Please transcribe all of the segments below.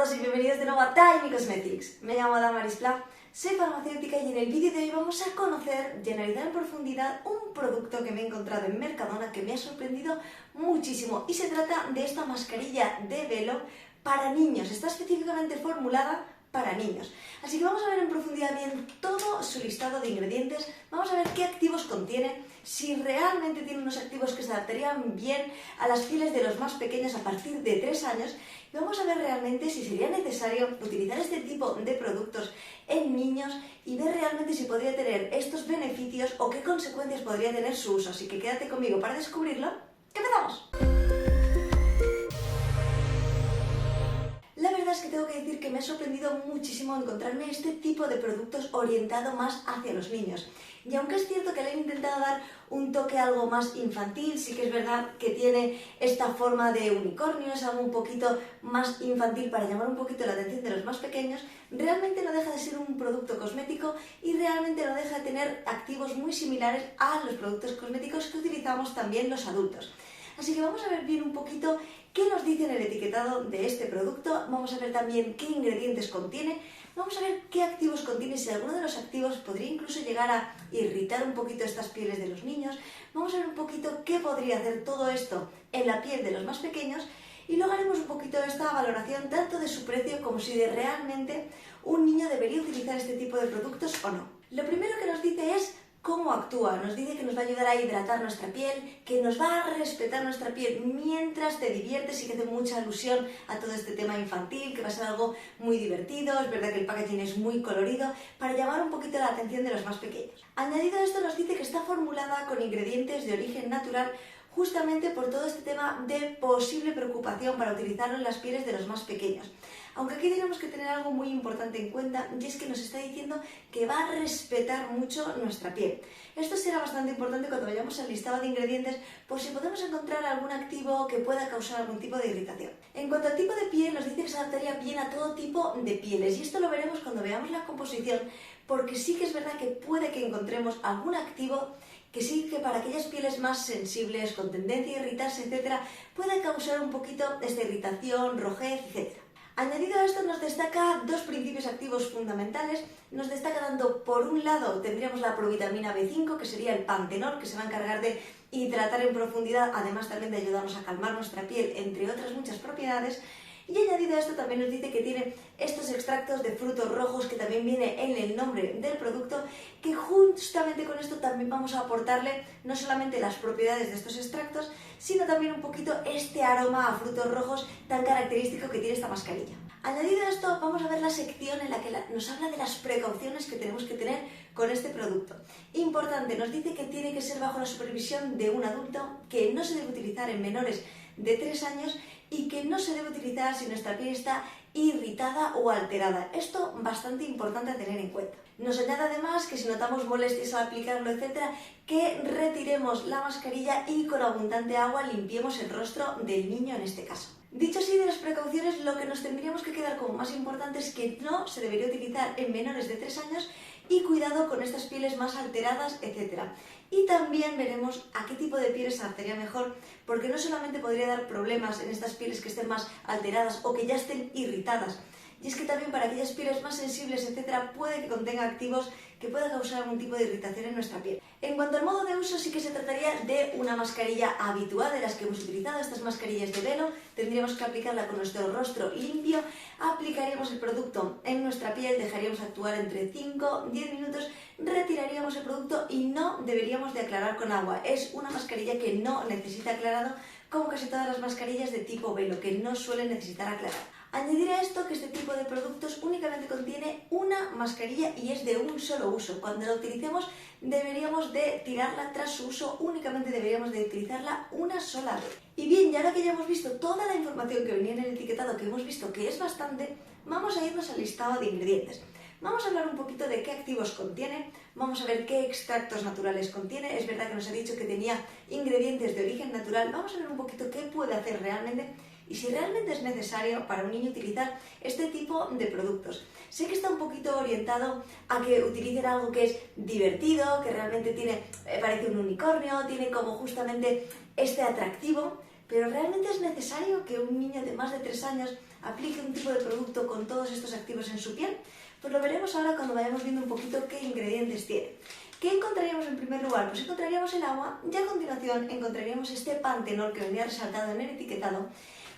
todos y bienvenidos de nuevo a Tiny Cosmetics. Me llamo Damaris Pla, soy farmacéutica y en el vídeo de hoy vamos a conocer y analizar en profundidad un producto que me he encontrado en Mercadona que me ha sorprendido muchísimo y se trata de esta mascarilla de velo para niños. Está específicamente formulada para niños. Así que vamos a ver en profundidad bien todo su listado de ingredientes, vamos a ver qué activos contiene, si realmente tiene unos activos que se adaptarían bien a las pieles de los más pequeños a partir de 3 años y vamos a ver realmente si sería necesario utilizar este tipo de productos en niños y ver realmente si podría tener estos beneficios o qué consecuencias podría tener su uso. Así que quédate conmigo para descubrirlo. ¡Empezamos! La verdad es que tengo que decir que me ha sorprendido muchísimo encontrarme este tipo de productos orientado más hacia los niños. Y aunque es cierto que le he intentado dar un toque algo más infantil, sí que es verdad que tiene esta forma de unicornio, es algo un poquito más infantil para llamar un poquito la atención de los más pequeños, realmente no deja de ser un producto cosmético y realmente no deja de tener activos muy similares a los productos cosméticos que utilizamos también los adultos. Así que vamos a ver bien un poquito qué nos dice en el etiquetado de este producto, vamos a ver también qué ingredientes contiene, vamos a ver qué activos contiene, si alguno de los activos podría incluso llegar a irritar un poquito estas pieles de los niños, vamos a ver un poquito qué podría hacer todo esto en la piel de los más pequeños y luego haremos un poquito esta valoración tanto de su precio como si de realmente un niño debería utilizar este tipo de productos o no. Lo primero que nos dice es cómo actúa, nos dice que nos va a ayudar a hidratar nuestra piel, que nos va a respetar nuestra piel mientras te diviertes y que hace mucha alusión a todo este tema infantil, que va a ser algo muy divertido, es verdad que el packaging es muy colorido, para llamar un poquito la atención de los más pequeños. Añadido a esto nos dice que está formulada con ingredientes de origen natural justamente por todo este tema de posible preocupación para utilizarlo en las pieles de los más pequeños. Aunque aquí tenemos que tener algo muy importante en cuenta y es que nos está diciendo que va a respetar mucho nuestra piel. Esto será bastante importante cuando vayamos al listado de ingredientes por si podemos encontrar algún activo que pueda causar algún tipo de irritación. En cuanto al tipo de piel, nos dice que se adaptaría bien a todo tipo de pieles y esto lo veremos cuando veamos la composición porque sí que es verdad que puede que encontremos algún activo que sí que para aquellas pieles más sensibles, con tendencia a irritarse, etc., puede causar un poquito esta irritación, rojez, etc. Añadido a esto nos destaca dos principios activos fundamentales, nos destaca dando por un lado tendríamos la provitamina B5 que sería el pantenol que se va a encargar de hidratar en profundidad, además también de ayudarnos a calmar nuestra piel entre otras muchas propiedades. Y añadido a esto también nos dice que tiene estos extractos de frutos rojos que también viene en el nombre del producto, que justamente con esto también vamos a aportarle no solamente las propiedades de estos extractos, sino también un poquito este aroma a frutos rojos tan característico que tiene esta mascarilla. Añadido a esto vamos a ver la sección en la que nos habla de las precauciones que tenemos que tener con este producto. Importante, nos dice que tiene que ser bajo la supervisión de un adulto, que no se debe utilizar en menores de 3 años y que no se debe utilizar si nuestra piel está irritada o alterada. Esto bastante importante a tener en cuenta. Nos añade además que si notamos molestias al aplicarlo, etc., que retiremos la mascarilla y con abundante agua limpiemos el rostro del niño en este caso. Dicho así de las precauciones, lo que nos tendríamos que quedar como más importante es que no se debería utilizar en menores de 3 años y cuidado con estas pieles más alteradas, etc. Y también veremos a qué tipo de pieles se adaptaría mejor, porque no solamente podría dar problemas en estas pieles que estén más alteradas o que ya estén irritadas, y es que también para aquellas pieles más sensibles, etc., puede que contenga activos que puedan causar algún tipo de irritación en nuestra piel. En cuanto al modo de uso, sí que se trataría de una mascarilla habitual de las que hemos utilizado, estas mascarillas de velo. Tendríamos que aplicarla con nuestro rostro limpio, aplicaríamos el producto en nuestra piel, dejaríamos actuar entre 5-10 minutos, retiraríamos el producto y no deberíamos de aclarar con agua. Es una mascarilla que no necesita aclarado, como casi todas las mascarillas de tipo velo, que no suelen necesitar aclarar. Añadir a esto que este tipo de productos únicamente contiene una mascarilla y es de un solo uso. Cuando la utilicemos deberíamos de tirarla tras su uso, únicamente deberíamos de utilizarla una sola vez. Y bien, ya ahora que ya hemos visto toda la información que venía en el etiquetado, que hemos visto que es bastante, vamos a irnos al listado de ingredientes. Vamos a hablar un poquito de qué activos contiene, vamos a ver qué extractos naturales contiene. Es verdad que nos ha dicho que tenía ingredientes de origen natural, vamos a ver un poquito qué puede hacer realmente y si realmente es necesario para un niño utilizar este tipo de productos. Sé que está un poquito orientado a que utilicen algo que es divertido, que realmente parece un unicornio, tiene como justamente este atractivo, pero realmente es necesario que un niño de más de 3 años aplique un tipo de producto con todos estos activos en su piel? Pues lo veremos ahora cuando vayamos viendo un poquito qué ingredientes tiene. ¿Qué encontraríamos en primer lugar? Pues encontraríamos el agua y a continuación encontraríamos este pantenol que venía resaltado en el etiquetado.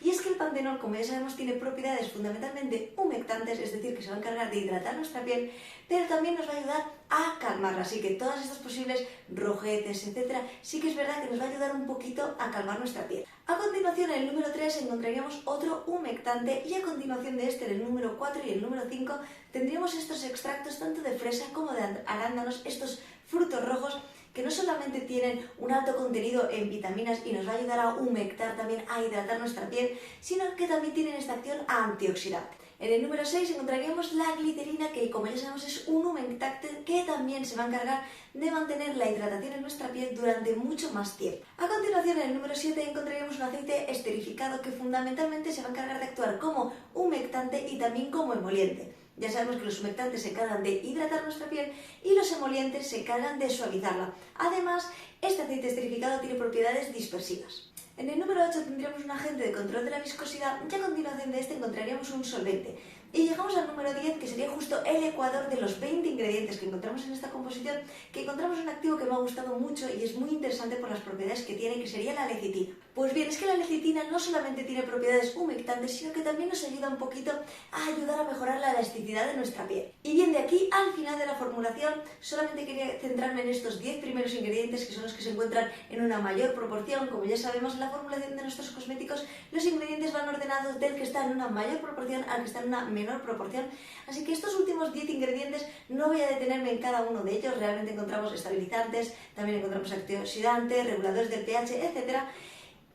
Y es que el pantenol, como ya sabemos, tiene propiedades fundamentalmente humectantes, es decir, que se va a encargar de hidratar nuestra piel, pero también nos va a ayudar a calmarla. Así que todas estas posibles rojeces, etcétera, sí que es verdad que nos va a ayudar un poquito a calmar nuestra piel. A continuación, en el número 3 encontraríamos otro humectante y a continuación de este, en el número 4 y el número 5, tendríamos estos extractos tanto de fresa como de arándanos, estos frutos rojos que no solamente tienen un alto contenido en vitaminas y nos va a ayudar a humectar, también a hidratar nuestra piel, sino que también tienen esta acción antioxidante. En el número 6 encontraríamos la glicerina, que como ya sabemos es un humectante que también se va a encargar de mantener la hidratación en nuestra piel durante mucho más tiempo. A continuación, en el número 7 encontraríamos un aceite esterificado que fundamentalmente se va a encargar de actuar como humectante y también como emoliente. Ya sabemos que los humectantes se encargan de hidratar nuestra piel y los emolientes se encargan de suavizarla. Además, este aceite esterificado tiene propiedades dispersivas. En el número 8 tendríamos un agente de control de la viscosidad y a continuación de este encontraríamos un solvente. Y llegamos al número 10, que sería justo el ecuador de los 20 ingredientes que encontramos en esta composición, que encontramos un activo que me ha gustado mucho y es muy interesante por las propiedades que tiene, que sería la lecitina. Pues bien, es que la lecitina no solamente tiene propiedades humectantes, sino que también nos ayuda un poquito a ayudar a mejorar la elasticidad de nuestra piel. Y bien, de aquí al final de la formulación, solamente quería centrarme en estos 10 primeros ingredientes, que son los que se encuentran en una mayor proporción. Como ya sabemos, en la formulación de nuestros cosméticos, los ingredientes van ordenados del que está en una mayor proporción al que está en una menor proporción. Así que estos últimos 10 ingredientes no voy a detenerme en cada uno de ellos. Realmente encontramos estabilizantes, también encontramos antioxidantes, reguladores del pH, etc.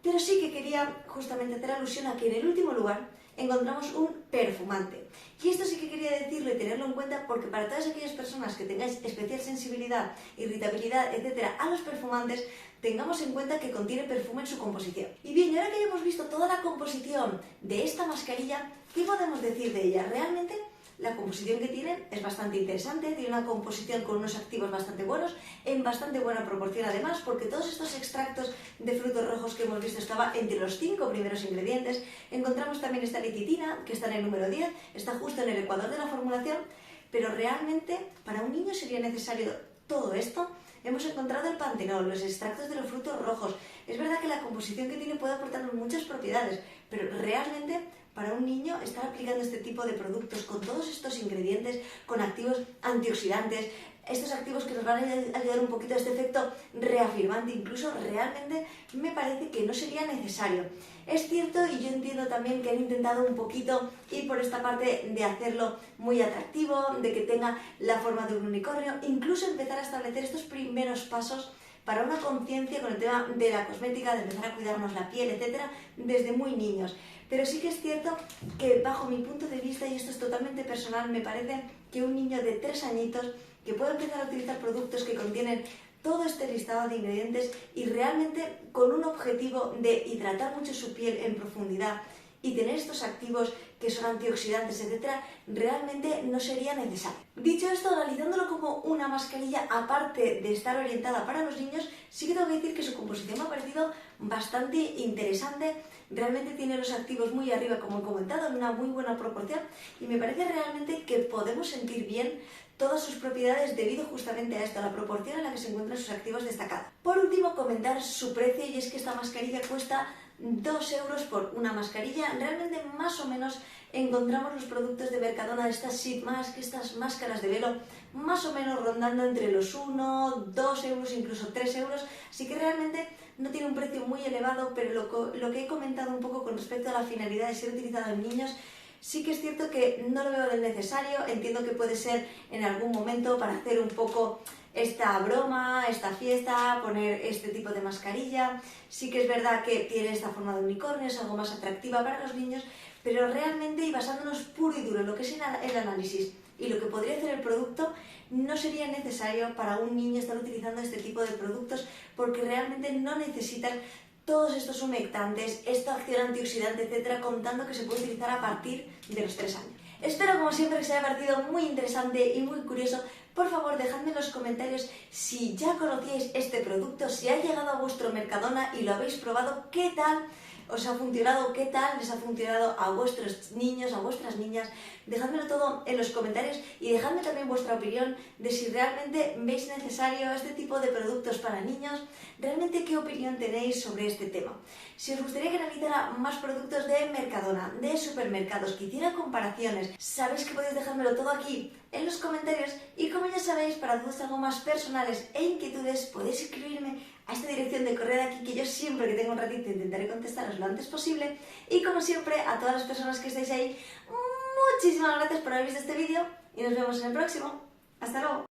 Pero sí que quería justamente hacer alusión a que en el último lugar encontramos un perfumante. Y esto sí que quería decirlo y tenerlo en cuenta, porque para todas aquellas personas que tengáis especial sensibilidad, irritabilidad, etcétera, a los perfumantes, tengamos en cuenta que contiene perfume en su composición. Y bien, y ahora que hayamos visto toda la composición de esta mascarilla, ¿qué podemos decir de ella? Realmente la composición que tienen es bastante interesante, tiene una composición con unos activos bastante buenos, en bastante buena proporción además, porque todos estos extractos de frutos rojos que hemos visto estaba entre los 5 primeros ingredientes. Encontramos también esta lecitina, que está en el número 10, está justo en el ecuador de la formulación, pero realmente para un niño sería necesario todo esto. Hemos encontrado el pantenol, los extractos de los frutos rojos. Es verdad que la composición que tiene puede aportarnos muchas propiedades, pero realmente para un niño estar aplicando este tipo de productos con todos estos ingredientes, con activos antioxidantes, estos activos que nos van a ayudar un poquito a este efecto reafirmante, incluso realmente me parece que no sería necesario. Es cierto, y yo entiendo también que han intentado un poquito ir por esta parte de hacerlo muy atractivo, de que tenga la forma de un unicornio, incluso empezar a establecer estos primeros pasos para una conciencia con el tema de la cosmética, de empezar a cuidarnos la piel, etcétera, desde muy niños. Pero sí que es cierto que bajo mi punto de vista, y esto es totalmente personal, me parece que un niño de 3 añitos que pueda empezar a utilizar productos que contienen todo este listado de ingredientes y realmente con un objetivo de hidratar mucho su piel en profundidad y tener estos activos que son antioxidantes, etcétera, realmente no sería necesario. Dicho esto, analizándolo como una mascarilla, aparte de estar orientada para los niños, sí que tengo que decir que su composición me ha parecido bastante interesante. Realmente tiene los activos muy arriba, como he comentado, en una muy buena proporción, y me parece realmente que podemos sentir bien todas sus propiedades debido justamente a esto, a la proporción en la que se encuentran sus activos destacados. Por último, comentar su precio, y es que esta mascarilla cuesta 2 euros por una mascarilla. Realmente más o menos encontramos los productos de Mercadona, estas Sheet Mask, estas máscaras de velo, más o menos rondando entre los 1, 2 euros, incluso 3 euros, así que realmente no tiene un precio muy elevado, pero lo que he comentado un poco con respecto a la finalidad de ser utilizado en niños, sí que es cierto que no lo veo del necesario. Entiendo que puede ser en algún momento para hacer un poco esta broma, esta fiesta, poner este tipo de mascarilla. Sí que es verdad que tiene esta forma de unicornio, es algo más atractiva para los niños, pero realmente, y basándonos puro y duro en lo que es el análisis y lo que podría hacer el producto, no sería necesario para un niño estar utilizando este tipo de productos, porque realmente no necesitan todos estos humectantes, esta acción antioxidante, etcétera, contando que se puede utilizar a partir de los 3 años. Espero, como siempre, que os haya parecido muy interesante y muy curioso. Por favor, dejadme en los comentarios si ya conocíais este producto, si ha llegado a vuestro Mercadona y lo habéis probado, qué tal os ha funcionado, qué tal les ha funcionado a vuestros niños, a vuestras niñas. Dejádmelo todo en los comentarios y dejadme también vuestra opinión de si realmente veis necesario este tipo de productos para niños, realmente qué opinión tenéis sobre este tema. Si os gustaría que analizara más productos de Mercadona, de supermercados, que hiciera comparaciones, sabéis que podéis dejármelo todo aquí en los comentarios y como ya sabéis, para dudas algo más personales e inquietudes podéis escribirme a esta dirección de correo de aquí que yo siempre que tengo un ratito intentaré contestaros lo antes posible y como siempre a todas las personas que estáis ahí, muchísimas gracias por haber visto este vídeo y nos vemos en el próximo. ¡Hasta luego!